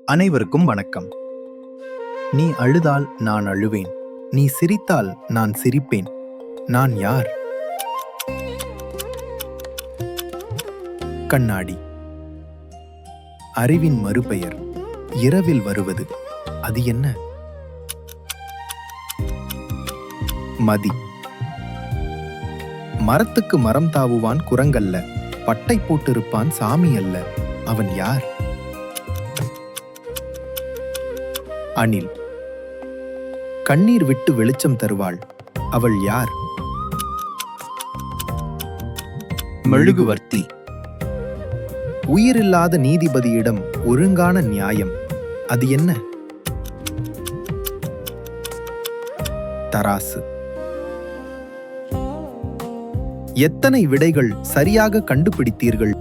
அனைவருக்கும் வணக்கம். நீ அழுதால் நான் அழுவேன், நீ சிரித்தால் நான் சிரிப்பேன். நான் யார்? கண்ணாடி. அறிவின் மறுபெயர். இரவில் வருவது. அது என்ன? மதி. மரத்துக்கு மரம் தாவுவான் குரங்கல்ல, பட்டை போட்டிருப்பான் சாமி அல்ல. அவன் யார்? அணில். கண்ணீர் விட்டு வெளிச்சம் தருவாள். அவள் யார்? மெழுகுவர்த்தி. உயிரில்லாத நீதிபதியிடம் ஒழுங்கான நியாயம். அது என்ன? தராசு. எத்தனை விடைகள் சரியாக கண்டுபிடித்தீர்கள்?